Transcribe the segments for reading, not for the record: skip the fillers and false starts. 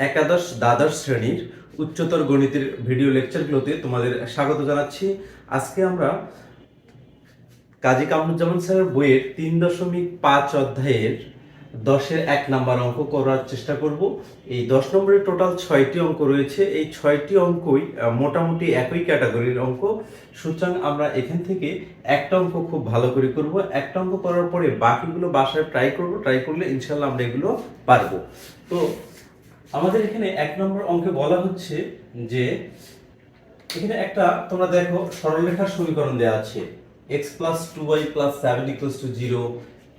একাদশ দ্বাদশ শ্রেণীর উচ্চতর গণিতের ভিডিও লেকচারগুলোতে তোমাদের স্বাগত জানাচ্ছি। আজকে আমরা কাজী কামরুজ্জামান স্যারের বইয়ের 3.5 অধ্যায়ের 10-এর 1 নাম্বার অঙ্ক করার চেষ্টা করব। এই 10 নম্বরের টোটাল 6টি অঙ্ক রয়েছে। এই 6টি অঙ্কই মোটামুটি একই ক্যাটাগরির অঙ্ক। সুতরাং আমরা এখান থেকে একটা অঙ্ক খুব ভালো করে করব। একটা অঙ্ক করার পরে বাকিগুলো বাসায় ট্রাই করব। ট্রাই করলে ইনশাল্লাহ আমরা এগুলো পারবো। তো আমাদের এখানে 1 নম্বর অঙ্কে বলা হচ্ছে যে এখানে একটা তোমরা দেখো সরলরেখার সমীকরণ দেওয়া আছে x + 2y + 7 = 0।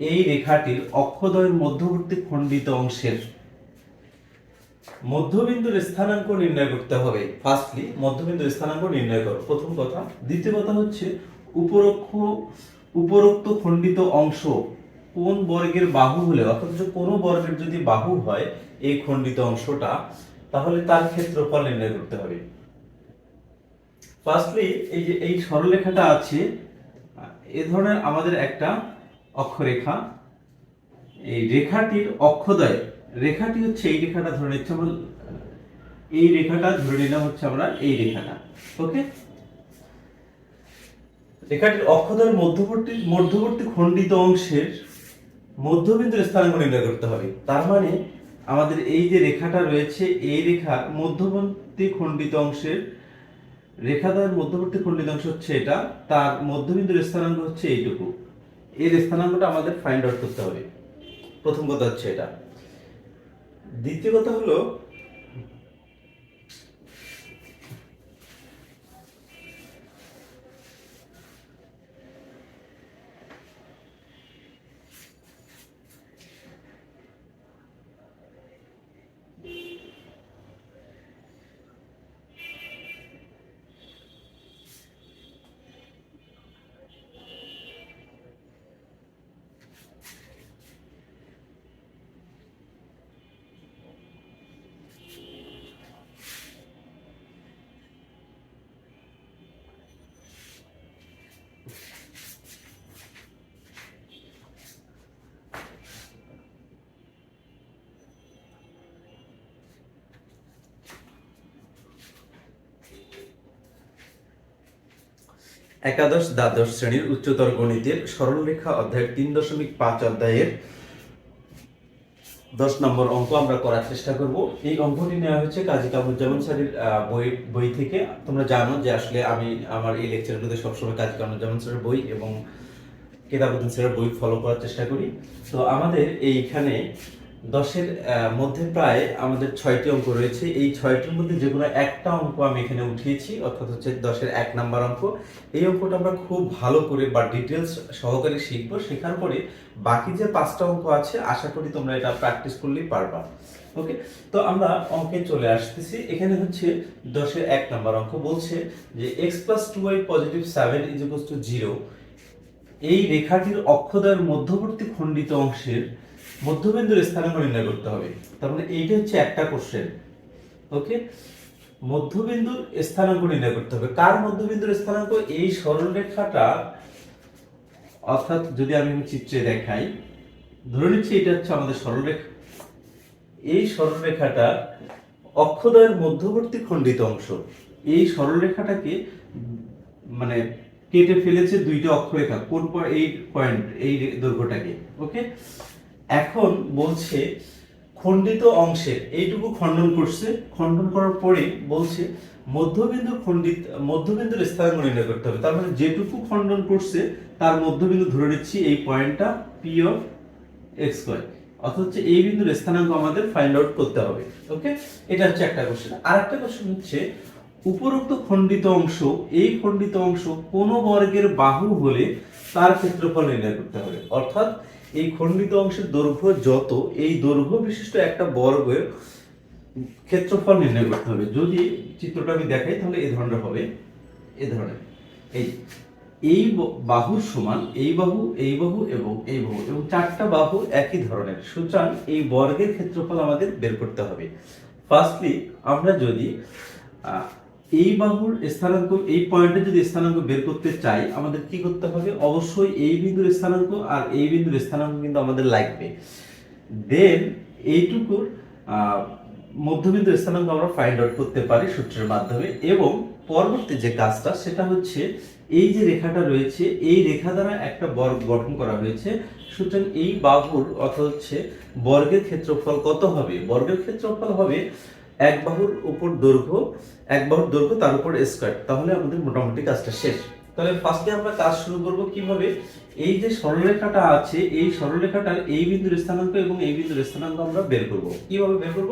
এই রেখাটির অক্ষদ্বয়ের মধ্যবর্তী খণ্ডিত অংশের মধ্যবিন্দুর স্থানাঙ্ক নির্ণয় করতে হবে। ফার্স্টলি মধ্যবিন্দুর স্থানাঙ্ক নির্ণয় করো, প্রথম কথা। দ্বিতীয় কথা হচ্ছে উপরোক্ত খণ্ডিত অংশ কোন বর্গের বাহু হলে, অর্থাৎ কোনো বর্গের যদি বাহু হয় এই খণ্ডিত অংশটা, তাহলে তার ক্ষেত্রফল নির্ণয় করতে হবে। ফার্স্টলি এই যে এই সরলরেখাটা আছে, এ ধরনের আমাদের একটা অক্ষরেখা, এই রেখাটির অক্ষদ্বয়, রেখাটি হচ্ছে এই রেখাটা ধরে নিচ্ছি আমরা, এই রেখাটা ধরে নিলাম হচ্ছে আমরা এই রেখাটা। ওকে, রেখাটির অক্ষদ্বয়ের মধ্যবর্তী খণ্ডিত অংশের মধ্যবিন্দুর স্থানাঙ্ক নির্ণয় করতে হবে। তার মানে আমাদের এই যে রেখাটা রয়েছে, এই রেখার মধ্যবর্তী খণ্ডিত অংশের, রেখাদ্বয়ের মধ্যবর্তী খণ্ডিত অংশ হচ্ছে এটা, তার মধ্যবিন্দুর স্থানাঙ্ক হচ্ছে এইটুকু। এর স্থানাঙ্কটা আমাদের ফাইন্ড আউট করতে হবে। প্রথম কথা হচ্ছে এটা। দ্বিতীয় কথা হলো একাদশ দ্বাদশ শ্রেণীর উচ্চতর গণিতের সরলরেখা অধ্যায়ের 3.5 অধ্যায়ের 10 নম্বর অঙ্ক আমরা করার চেষ্টা করব। এই অঙ্কটি নেওয়া হয়েছে কাজী কামরুজ্জামান স্যারের বই থেকে। তোমরা জানো যে আসলে আমি আমার এই লেকচারগুলোতে সবসময় কাজী কামরুজ্জামান স্যারের বই এবং কেতাবুদ্দিন স্যারের বই ফলো করার চেষ্টা করি। তো আমাদের এইখানে 10-এর মধ্যে প্রায় আমাদের 6টি অঙ্ক রয়েছে। এই 6টির মধ্যে যে কোনো একটা অঙ্ক আমি এখানে উঠিয়েছি, অর্থাৎ হচ্ছে 10-এর 1 নাম্বার অঙ্ক। এই অঙ্কটা আমরা খুব ভালো করে বা ডিটেলস সহকারে শিখবো। শেখার পরে বাকি যে 5টা অঙ্ক আছে, আশা করি তোমরা এটা প্র্যাকটিস করলেই পারবা। ওকে, তো আমরা অঙ্কে চলে আসতেছি। এখানে হচ্ছে 10-এর 1 নাম্বার অঙ্ক বলছে যে x + 2y + 7 = 0। এই রেখাটির অক্ষদ্বয়ের মধ্যবর্তী খণ্ডিত অংশের মধ্যবিন্দুর স্থানাঙ্ক নির্ণয় করতে হবে। তার মানে এইটা হচ্ছে একটা কোশ্চেন। ওকে, মধ্যবিন্দুর স্থানাঙ্ক নির্ণয় করতে হবে। কার মধ্যবিন্দুর স্থানাঙ্ক? এই সরলরেখাটা, অর্থাৎ যদি আমি চিত্রে দেখাই, ধরে নিচ্ছি এটা হচ্ছে আমাদের সরলরেখা। এই সরলরেখাটা অক্ষদ্বয়ের মধ্যবর্তী খণ্ডিত অংশ। এই সরলরেখাটাকে মানে কেটে ফেলেছে দুইটা অক্ষরেখা, কোন এই পয়েন্ট, এই দৈর্ঘ্যটাকে। ওকে, এখন বলছে খণ্ডিত অংশের এইটুকু খণ্ডন করছে, খণ্ডন করার পরে বলছে মধ্যবিন্দুর স্থানাঙ্ক নির্ণয় করতে হবে। তার মানে যেটুকু খণ্ডন করছে তার মধ্যবিন্দু ধরে নিচ্ছি এই পয়েন্টটা P(x_y), অর্থাৎ হচ্ছে এই বিন্দুর স্থানাঙ্ক আমাদের ফাইন্ড আউট করতে হবে। ওকে, এটা হচ্ছে একটা কোশ্চেন। আর একটা কোশ্চেন হচ্ছে উপরোক্ত খণ্ডিত অংশ, এই খণ্ডিত অংশ কোন বর্গের বাহু হলে তার ক্ষেত্রফল নির্ণয় করতে হবে। অর্থাৎ এই খণ্ডিত অংশের দৈর্ঘ্য যত, এই দৈর্ঘ্য বিশিষ্ট একটা বর্গের ক্ষেত্রফল নির্ণয় করতে হবে। যদি চিত্রটা আমি দেখাই তাহলে এই ধরনের হবে, এই ধরনের। এই বাহুর সমান এই বাহু, এই বাহু এবং এই বাহু, এবং 4টা বাহু একই ধরনের। সুতরাং এই বর্গের ক্ষেত্রফল আমাদের বের করতে হবে। ফার্স্টলি আমরা যদি এই বাহুর স্থানাঙ্ক, এই পয়েন্টে যদি স্থানাঙ্ক বের করতে চাই, আমাদের কি করতে হবে? অবশ্যই এই বিন্দুর স্থানাঙ্ক আর এই বিন্দুর স্থানাঙ্ক কিন্তু আমাদের লাগবে। দেন এইটুকুর মধ্যবিন্দু স্থানাঙ্ক আমরা ফাইন্ড আউট করতে পারি সূত্রের মাধ্যমে। এবং পরবর্তী যে কাজটা সেটা হচ্ছে এই যে রেখাটা রয়েছে এই রেখা দ্বারা একটা বর্গ গঠন করা হয়েছে, সুতরাং এই বাহুর অর্থাৎ হচ্ছে বর্গের ক্ষেত্রফল কত হবে? বর্গের ক্ষেত্রফল হবে এক বাহুর উপর দৈর্ঘ্য, এক বাহুর দৈর্ঘ্য তার উপর স্কয়ার। তাহলে আমাদের মোটামুটি কাজটা শেষ। তাহলে ফার্স্টে আমরা কাজ শুরু করব কিভাবে? এই যে সরলরেখাটা আছে এই সরলরেখাটার এই বিন্দুর স্থানাঙ্ক এবং এই বিন্দুর স্থানাঙ্ক আমরা বের করব। কিভাবে বের করব?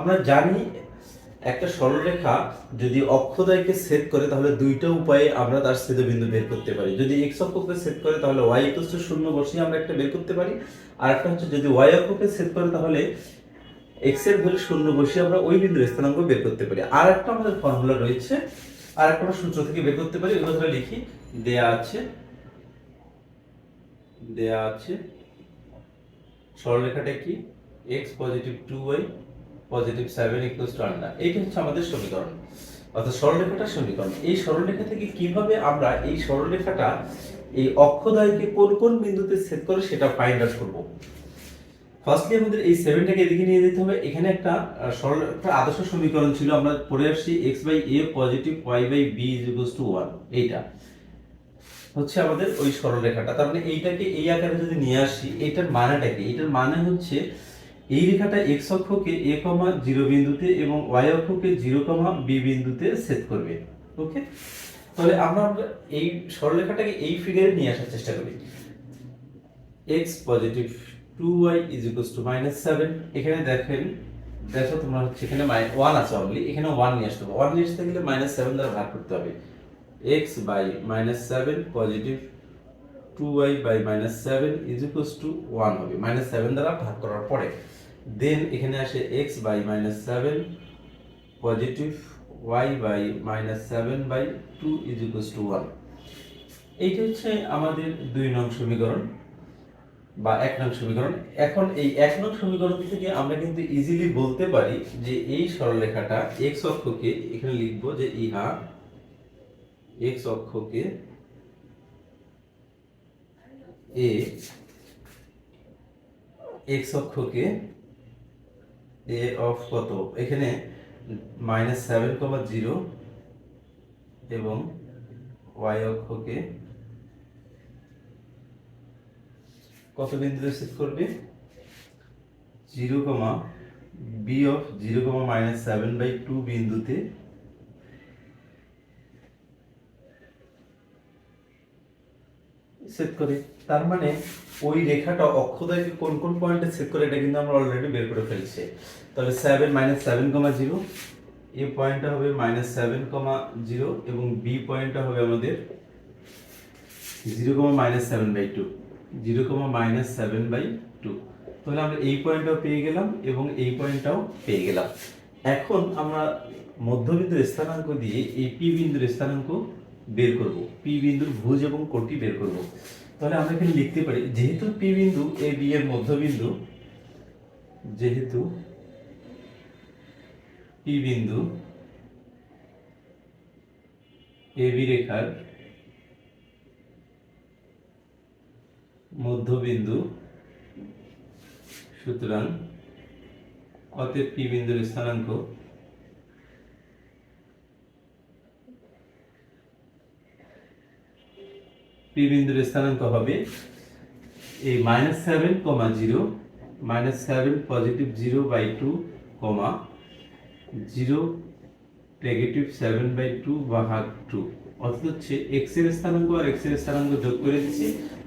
আমরা জানি একটা সরলরেখা যদি অক্ষদ্বয়কে ছেদ করে তাহলে দুইটা উপায়ে আমরা তার ছেদবিন্দু বের করতে পারি। যদি x অক্ষকে ছেদ করে তাহলে y 0 বসিয়ে আমরা একটা বের করতে পারি। আর একটা হচ্ছে যদি y অক্ষকে ছেদ করে তাহলে x এর ভ্যালু 0 বসিয়ে আমরা ওই বিন্দুর স্থানাঙ্ক বের করতে পারি। আর একটা আমাদের ফর্মুলা রয়েছে, আর একটা আমরা সূত্র থেকে বের করতে পারি। ওই কথাটা লিখি, দেয়া আছে সরলরেখাটা কি? x positive 2y positive 7 equals to under. এইটা হচ্ছে আমাদের সমীকরণ, অর্থাৎ সরলরেখাটার সমীকরণ। এই সরলরেখা থেকে কিভাবে আমরা এই সরলরেখাটা এই অক্ষদ্বয়কে কোন কোন বিন্দুতে ছেদ করে সেটা ফাইন্ড আউট করব। ফার্স্টলি আমাদের এই 7টাকে এদিকে নিয়ে যেতে হবে। এখানে একটা সরল একটা আদর্শ সমীকরণ ছিল, আমরা পড়ে আসছি x/a positive y/b equals to 1। এইটা হচ্ছে আমাদের ওই সরলরেখাটা। তার মানে এইটাকে এই আকারে যদি নিয়ে আসি, এটার মানেটা কি? এটার মানে হচ্ছে এই রেখাটা x অক্ষকে a, 0 বিন্দুতে এবং y অক্ষকে 0, b বিন্দুতে ছেদ করবে। ওকে, তাহলে আমরা এই সরলরেখাটাকে এই ফিগারে নিয়ে আসার চেষ্টা করি। x positive 2y is equals to -7। এখানে দেখো তোমরা হচ্ছে এখানে 1 আছে অনলি, এখানে 1 নিয়ে আসতে হবে। 1 নিয়ে আসতে গেলে -7 দ্বারা ভাগ করতে হবে। x by -7 positive 2y by -7 is equals to 1 হবে, -7 দ্বারা ভাগ করার পরে। দেন এখানে আসে x by -7 positive y by -7 by 2 is equals to 1। এইটা হচ্ছে আমাদের 2 নং সমীকরণ বা 1 নং সমীকরণ। এখন এই 1 নং সমীকরণ থেকে আমরা কিন্তু ইজিলি বলতে পারি যে এই সরলরেখাটা x অক্ষকে এখানে লিখব যে ইহা x অক্ষকে a অফ কত? এখানে -7, 0 এবং y অক্ষকে কত বিন্দুতে ছেদ করবে? 0, b অফ 0, -7/2 বিন্দুতে ছেদ করে। তার মানে ওই রেখাটা অক্ষদ্বয়কে কোন কোন পয়েন্টে ছেদ করে এটা কিন্তু আমরা অলরেডি বের করে ফেলছি। তাহলে 7, -7, 0 এ পয়েন্টটা হবে -7, 0 এবং বি পয়েন্টটা হবে আমাদের 0, -7/2 0, -7/2। তাহলে আমরা এই পয়েন্টটাও পেয়ে গেলাম এবং এই পয়েন্টটাও পেয়ে গেলাম। এখন আমরা মধ্যবিন্দুর স্থানাঙ্ক দিয়ে এই পি বিন্দুর স্থানাঙ্ক বের করব, পি বিন্দুর ভুজ এবং কোটি বের করব। তাহলে আমরা এখানে লিখতে পারি যেহেতু পি বিন্দু এ বি এর মধ্যবিন্দু, যেহেতু পি বিন্দু এ বি রেখার মধ্যবিন্দু, সুতরাং অতএব পি বিন্দুর স্থানাঙ্ক পি বিন্দুর স্থানাঙ্ক হবে এই -7, 0 -7 পজিটিভ 0/2, 0 নেগেটিভ 7/2 ভাগ 2। অর্থাৎ হচ্ছে x এর স্থানাঙ্ক আর x এর স্থানাঙ্ক যোগ করে দিচ্ছি,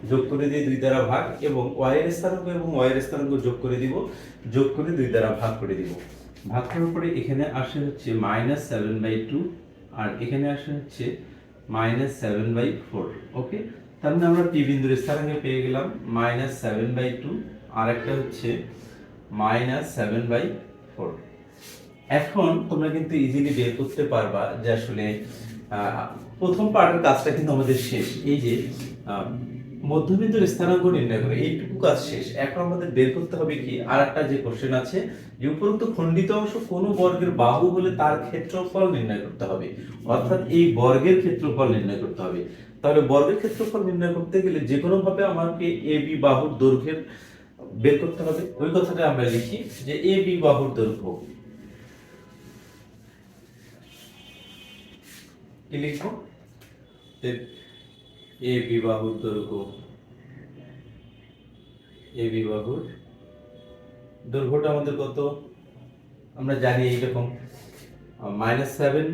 যোগ করে দিয়ে 2 দ্বারা ভাগ, এবং y এর স্থানাঙ্ক এবং y এর স্থানাঙ্ক যোগ করে দিব, যোগ করে 2 দ্বারা ভাগ করে দিব। ভাগ করার পরে এখানে আসে হচ্ছে -7/2 আর এখানে আসে হচ্ছে -7/4। ওকে, তার মানে আমরা পি বিন্দুর স্থানাঙ্ক পেয়ে গেলাম -7/2 আর একটা হচ্ছে -7/4। এখন তোমরা কিন্তু ইজিলি বের করতে পারবা যে আসলে প্রথম পার্টের কাজটা কিন্তু আমাদের শেষ। এই যে মধ্যবিন্দুর স্থানাঙ্ক নির্ণয় করে এইটুকু কাজ শেষ। এখন আমাদের বের করতে হবে কি, আর একটা যে কোশ্চেন আছে যে উপরোক্ত খণ্ডিত অংশ কোন বর্গের বাহু হলে তার ক্ষেত্রফল নির্ণয় করতে হবে, অর্থাৎ এই বর্গের ক্ষেত্রফল নির্ণয় করতে হবে। তাহলে বর্গের ক্ষেত্রফল নির্ণয় করতে গেলে যে কোনো ভাবে আমাকে এ বি বাহুর দৈর্ঘ্যের বের করতে হবে। ওই কথাটা আমরা লিখি যে এ বি বাহুর দৈর্ঘ্য, কি লিখবো? এ বি বাহুর দৈর্ঘ্য, এ বি বাহুর দৈর্ঘ্যটা আমাদের কত? আমরা জানি এইরকম -7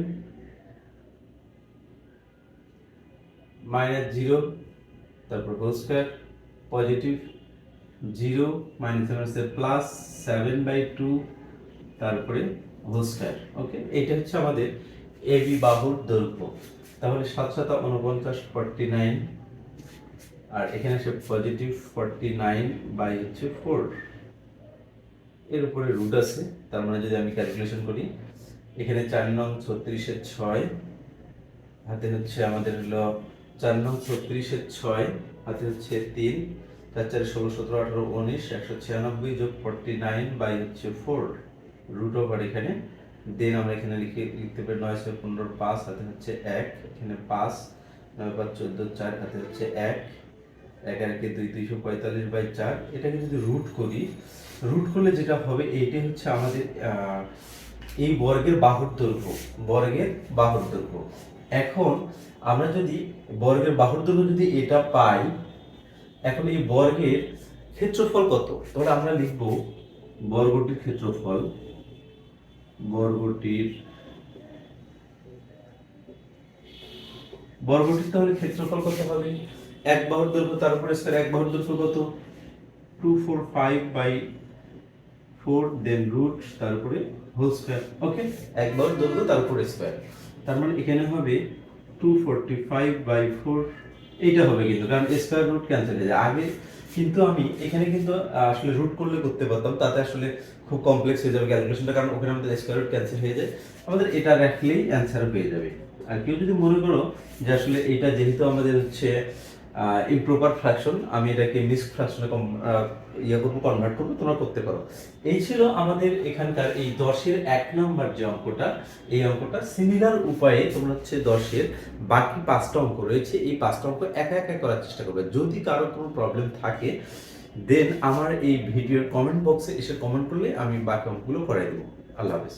-0 তারপর হোল স্কয়ার পজিটিভ 0 -7 হচ্ছে +7/2 তারপরে হোল স্কয়ার। ওকে, এটা হচ্ছে আমাদের এ বি বাহুর দৈর্ঘ্য। তাহলে 7 7 49 49 আর এখানে আসে পজিটিভ 49/4 এর উপরে রুট আছে, তার মানে যদি আমি ক্যালকুলেশন করি এখানে 4 নং 36 6 হাতে হচ্ছে আমাদের হলো 4 নং 36 6 হাতে হচ্ছে 3 4 4 16 17 18 19 196 যোগ 49/4 রুট ওভার এখানে দেন আমরা এখানে লিখতে পারি 9 6 15 5 হাতে হচ্ছে 1 এখানে 5 9 5 14 4 হাতে হচ্ছে 1 1 আর 2 245/4 এটাকে যদি রুট করি, রুট করলে যেটা হবে এইটাই হচ্ছে আমাদের এই বর্গের বাহুর দৈর্ঘ্য, বর্গের বাহুর দৈর্ঘ্য। এখন আমরা যদি বর্গের বাহুর দৈর্ঘ্য যদি এটা পাই, এখন এই বর্গের ক্ষেত্রফল কত? তাহলে আমরা লিখব বর্গটির ক্ষেত্রফল, বর্গটির তাহলে ক্ষেত্রফল কত হবে? এক বাহুর দৈর্ঘ্য তার উপরে স্কয়ার, এক বাহুর দৈর্ঘ্য কত? 245/4 দেন রুট তারপরে হোল স্কয়ার। ওকে, এক বাহুর দৈর্ঘ্য তার উপরে স্কয়ার, তার মানে এখানে হবে 245/4 এইটা হবে কিন্তু, কারণ স্কয়ার রুট ক্যান্সেল হয়ে যায় আগে, কিন্তু আমি এখানে কিন্তু আসলে রুট করলে করতে পারতাম, তাতে আসলে খুব কমপ্লেক্স হয়ে যাবে ক্যালকুলেশনটা, কারণ ওখানে আমাদের স্কয়ার রুট ক্যান্সেল হয়ে যায়, আমাদের এটা রাখলেই অ্যান্সার হয়ে যাবে। আর কেউ যদি মনে করো যে আসলে এটা যেহেতু আমাদের হচ্ছে ইমপ্রপার ফ্র্যাকশন, আমি এটাকে মিক্সড ফ্র্যাকশনে কনভার্ট করবো, তোমরা করতে পারো। এই ছিল আমাদের এখানকার এই 10-এর 1 নাম্বার যে অঙ্কটা, এই অঙ্কটা সিমিলার উপায়ে তোমরা হচ্ছে 10-এর বাকি 5টা অঙ্ক রয়েছে, এই 5টা অঙ্ক একা একা করার চেষ্টা করবে। যদি কারো কোনো প্রবলেম থাকে দেন আমার এই ভিডিওর কমেন্ট বক্সে এসে কমেন্ট করলে আমি বাকি অঙ্কগুলো করাই দেবো। আল্লাহ হাফেজ।